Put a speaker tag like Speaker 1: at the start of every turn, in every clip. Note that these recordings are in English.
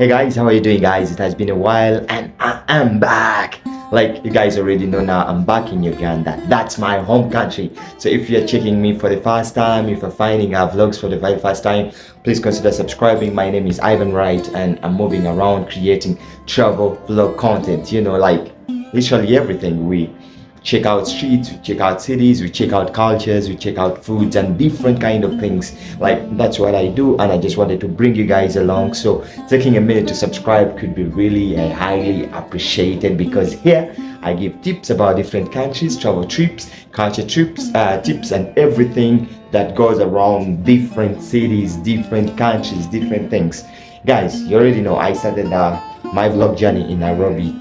Speaker 1: Hey guys, how are you doing guys? It has been a while and I am back. Like you guys already know now, I'm back in Uganda. That's my home country. So if you're checking me for the first time, if you're finding our vlogs for the very first time, please consider subscribing. My name is Ivan Wright and I'm moving around creating travel vlog content. You know, like literally everything. We check out streets, we check out cities, we check out cultures, we check out foods and different kind of things. Like that's what I do, and I just wanted to bring you guys along. So taking a minute to subscribe could be really highly appreciated, because here I give tips about different countries, travel trips, culture trips, tips and everything that goes around different cities, different countries, different things. Guys, you already know I started my vlog journey in Nairobi,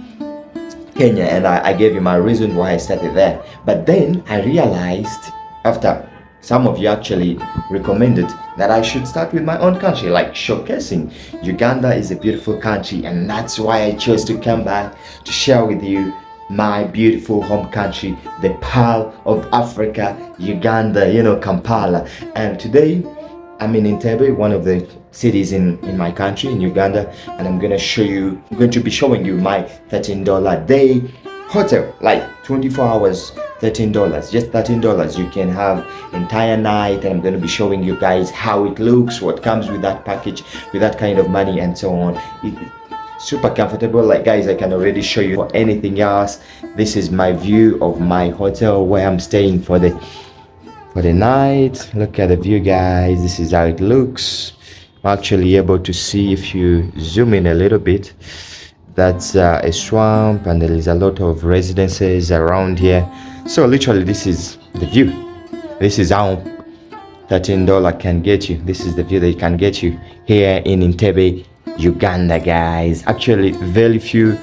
Speaker 1: Kenya, and I gave you my reason why I started there. But then I realized, after some of you actually recommended, that I should start with my own country, like showcasing Uganda is a beautiful country, and that's why I chose to come back to share with you my beautiful home country, the Pearl of Africa, Uganda, you know, Kampala. And today I'm in Entebbe, one of the cities in my country, in Uganda, and I'm going to be showing you my $13 day hotel, like 24 hours, $13, just $13. You can have entire night, and I'm going to be showing you guys how it looks, what comes with that package, with that kind of money, and so on. Super comfortable. Like guys, I can already show you. For anything else, this is my view of my hotel where I'm staying for the night. Look at the view guys, this is how it looks. I'm actually able to see, if you zoom in a little bit, that's a swamp, and there is a lot of residences around here. So literally this is the view. This is how $13 can get you. This is the view that it can get you here in Entebbe, Uganda guys. Actually very few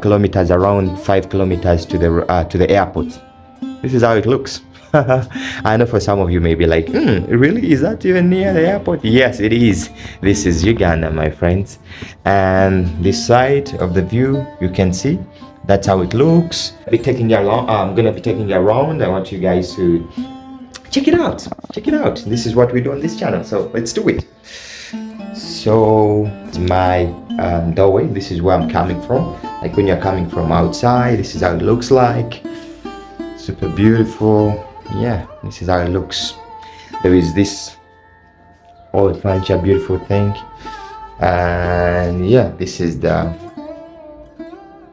Speaker 1: kilometers, around 5 kilometers to the airport. This is how it looks. I know for some of you may be like, really, is that even near the airport? Yes, it is. This is Uganda, my friends. And this side of the view, you can see, that's how it looks. I'm gonna be taking you around. I want you guys to check it out. Check it out. This is what we do on this channel, so let's do it. So my doorway, this is where I'm coming from. Like when you're coming from outside, this is how it looks like. Super beautiful. Yeah, this is how it looks. There is this old furniture, beautiful thing, and yeah, this is the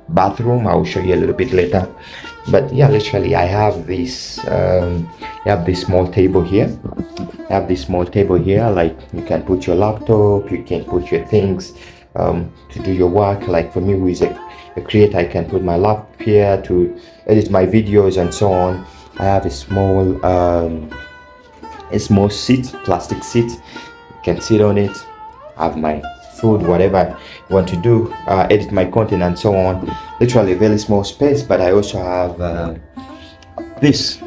Speaker 1: bathroom. I will show you a little bit later. But yeah, literally I have this small table here. Like you can put your laptop, you can put your things to do your work. Like for me, who is a creator, I can put my laptop here to edit my videos and so on. I have a small seat, plastic seat. You can sit on it, have my food, whatever I want to do, edit my content and so on. Literally a very small space. But I also have this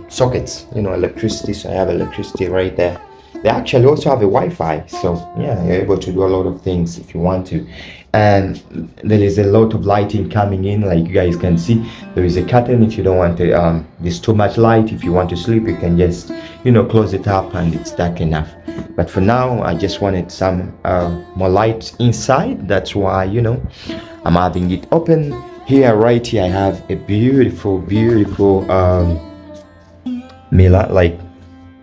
Speaker 1: sockets, you know, electricity. So I have electricity right there. They actually also have a Wi-Fi, so yeah, you're able to do a lot of things if you want to. And there is a lot of lighting coming in, like you guys can see. There is a curtain if you don't want to, there's too much light. If you want to sleep, you can just, you know, close it up and it's dark enough. But for now, I just wanted some more light inside. That's why, you know, I'm having it open. Here, right here, I have a beautiful mirror. Like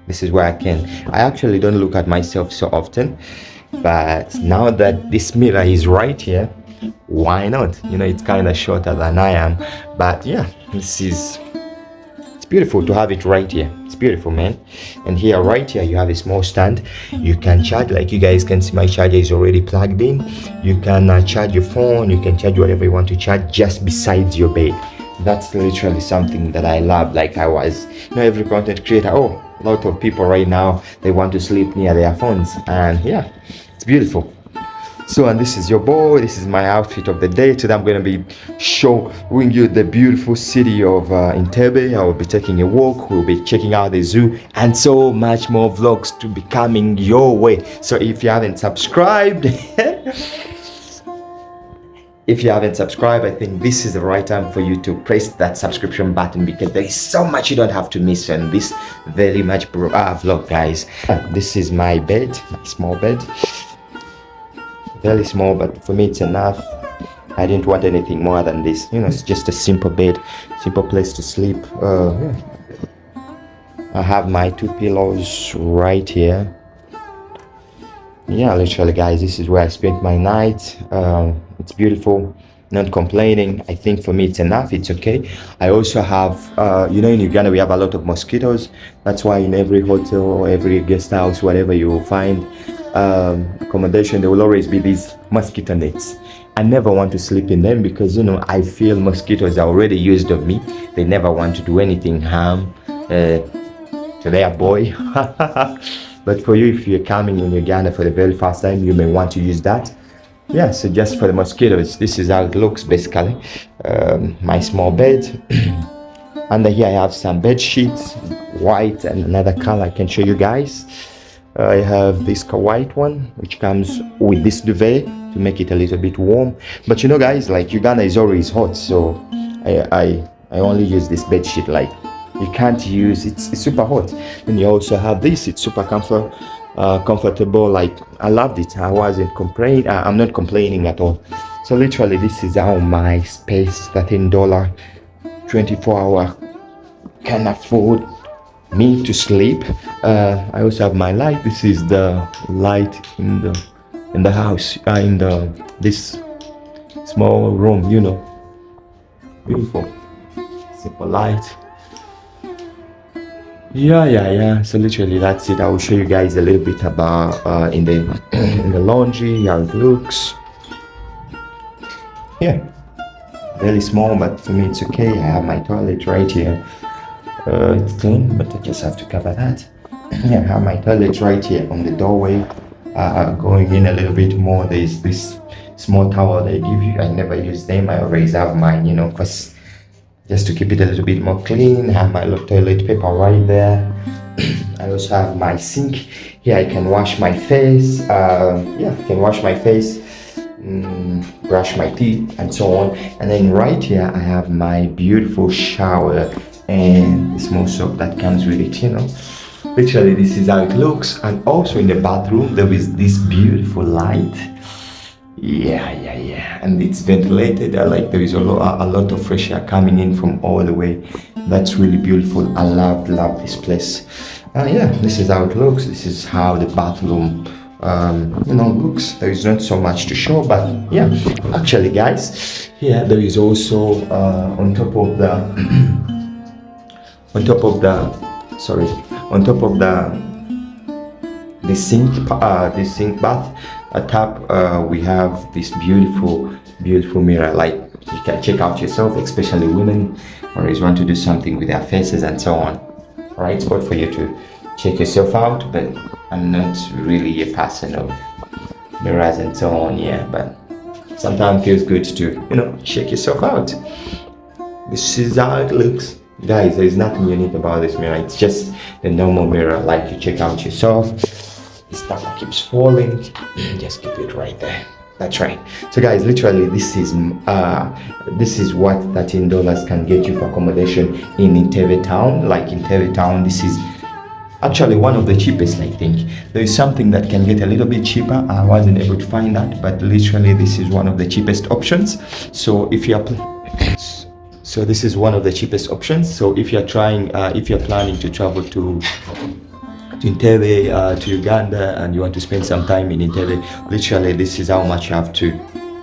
Speaker 1: this is where I actually don't look at myself so often, but now that this mirror is right here, why not? You know, it's kind of shorter than I am, but yeah, it's beautiful to have it right here. It's beautiful, man. And here, right here, you have a small stand. You can charge, like you guys can see, my charger is already plugged in. You can charge your phone, you can charge whatever you want to charge just besides your bed. That's literally something that I love. Like I was, you know, every content creator, a lot of people right now, they want to sleep near their phones, and yeah, it's beautiful. So, and this is your boy, this is my outfit of the day. Today I'm going to be showing you the beautiful city of Entebbe. I will be taking a walk, we'll be checking out the zoo, and so much more vlogs to be coming your way. So if you haven't subscribed, I think this is the right time for you to press that subscription button, because there is so much you don't have to miss on this very much vlog, guys. This is my bed, my small bed. Very small, but for me it's enough. I didn't want anything more than this. You know, it's just a simple bed, simple place to sleep. Yeah. I have my 2 pillows right here. Yeah, literally guys, this is where I spent my night. It's beautiful, not complaining. I think for me it's enough, it's okay. I also have you know, in Uganda we have a lot of mosquitoes. That's why in every hotel or every guest house, whatever you will find accommodation, there will always be these mosquito nets. I never want to sleep in them because, you know, I feel mosquitoes are already used of me. They never want to do anything harm to their boy. But for you, if you're coming in Uganda for the very first time, you may want to use that. Yeah, so just for the mosquitoes, this is how it looks basically. My small bed. Under here I have some bed sheets, white and another color I can show you guys. I have this white one which comes with this duvet to make it a little bit warm. But you know guys, like Uganda is always hot, so I only use this bed sheet. Like you can't use it's super hot. And you also have this, it's super comfortable. Like I loved it. I wasn't complaining. I'm not complaining at all. So literally this is how my space, $13 24-hour can afford me to sleep. I also have my light. This is the light in the house, in this small room, you know. Beautiful, simple light. Yeah. So literally that's it. I will show you guys a little bit about in the laundry, how it looks. Yeah, very small, but for me it's okay. I have my toilet right here. It's clean, but I just have to cover that. Yeah, I have my toilet right here on the doorway. Going in a little bit more, there's this small towel they give you. I never use them. I always have mine, you know, because just to keep it a little bit more clean. I have my little toilet paper right there. I also have my sink here. I can wash my face. Yeah, I can wash my face, brush my teeth, and so on. And then right here, I have my beautiful shower and the small soap that comes with it, you know. Literally this is how it looks. And also in the bathroom there is this beautiful light. Yeah, and it's ventilated. Like there is a lot of fresh air coming in from all the way. That's really beautiful. I love this place. Yeah, this is how it looks. This is how the bathroom you know, looks. There is not so much to show, but yeah, actually guys, here there is also on top of the sink bath tap, we have this beautiful mirror. Like you can check out yourself, especially women always want to do something with their faces and so on. Right, spot for you to check yourself out. But I'm not really a person of mirrors and so on. Yeah, but sometimes feels good to, you know, check yourself out. This is how it looks. Guys, there is nothing unique about this mirror. It's just the normal mirror. Like you check out yourself. The stuff that keeps falling, just keep it right there. That's right. So guys, literally this is what $13 can get you for accommodation in Entebbe town. Like Entebbe town, this is actually one of the cheapest. I think there is something that can get a little bit cheaper. I wasn't able to find that, but literally this is one of the cheapest options. So if you are So this is one of the cheapest options. So if you're planning to travel to Entebbe, to Uganda, and you want to spend some time in Entebbe, literally this is how much you have to,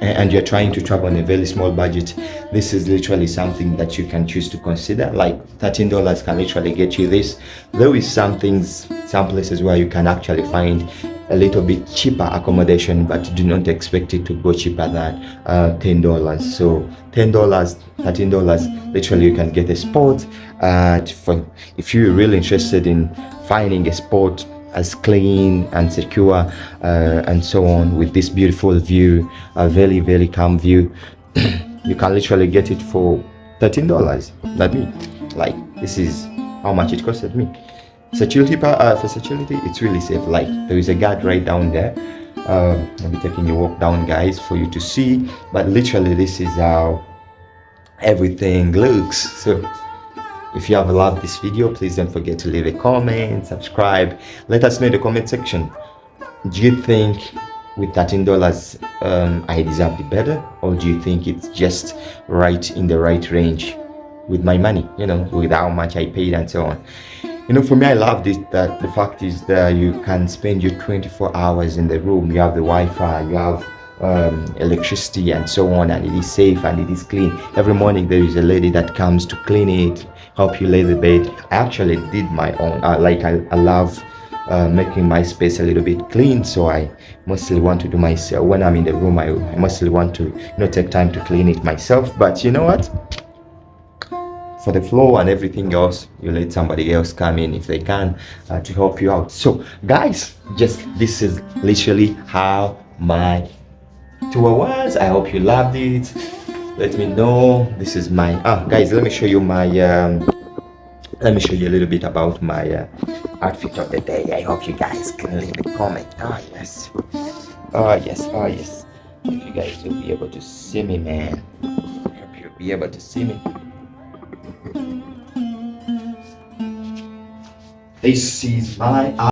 Speaker 1: and you're trying to travel on a very small budget, this is literally something that you can choose to consider. Like $13 can literally get you this. There is some places where you can actually find a little bit cheaper accommodation, but do not expect it to go cheaper than $10. So $13, literally you can get a spot. If you're really interested in finding a spot as clean and secure and so on, with this beautiful view, a very, very calm view, you can literally get it for $13. That means, like, this is how much it costed me. Security for security, it's really safe. Like there is a guard right down there. I'll be taking you walk down, guys, for you to see. But literally this is how everything looks. So if you have loved this video, please don't forget to leave a comment, subscribe. Let us know in the comment section, do you think with $13, I deserve it better, or do you think it's just right in the right range with my money, with how much I paid and so on? For me, I love this, that the fact is that you can spend your 24 hours in the room. You have the Wi-Fi, you have electricity and so on, and it is safe and it is clean. Every morning there is a lady that comes to clean it, help you lay the bed. I actually did my own. I love making my space a little bit clean, so I mostly want to do myself. When I'm in the room, I mostly want to take time to clean it myself. But you know what? For the floor and everything else, you let somebody else come in if they can to help you out. So guys, this is literally how my tour was. I hope you loved it. Let me know. This is my guys, let me show you my let me show you a little bit about my outfit of the day. I hope you guys can leave a comment. Yes, yes. Hope you guys will be able to see me, man. Hope you'll be able to see me. This is my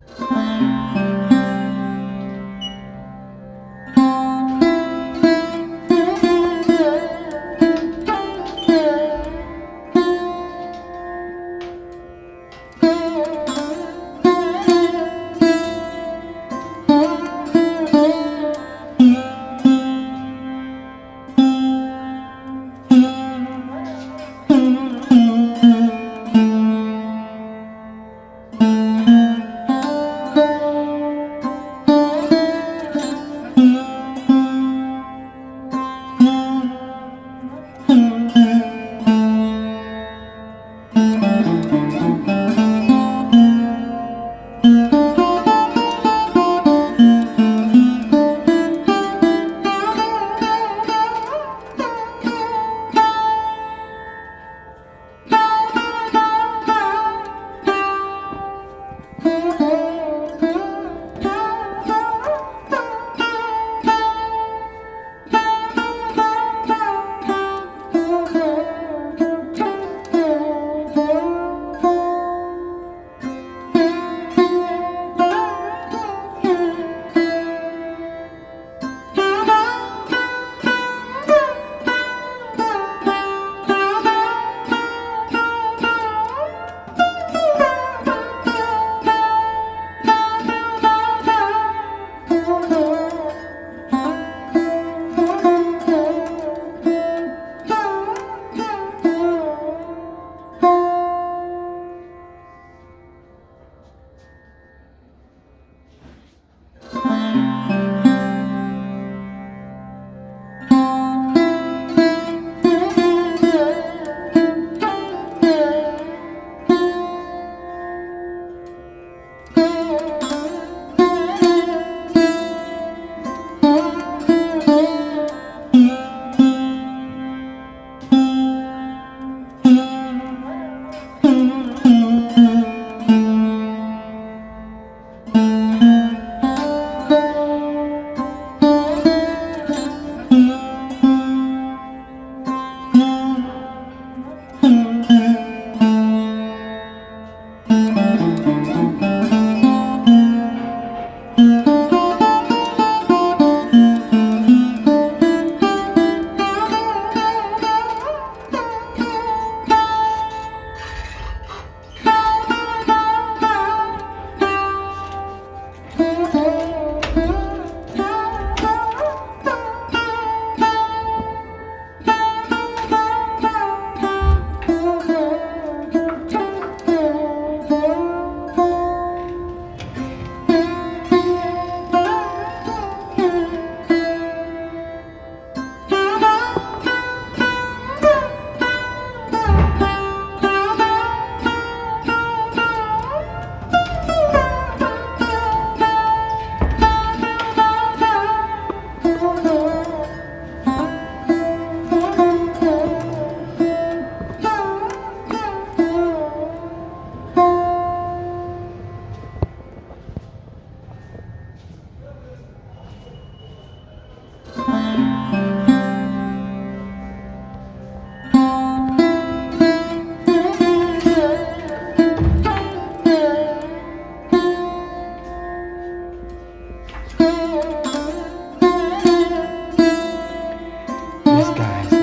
Speaker 1: guys.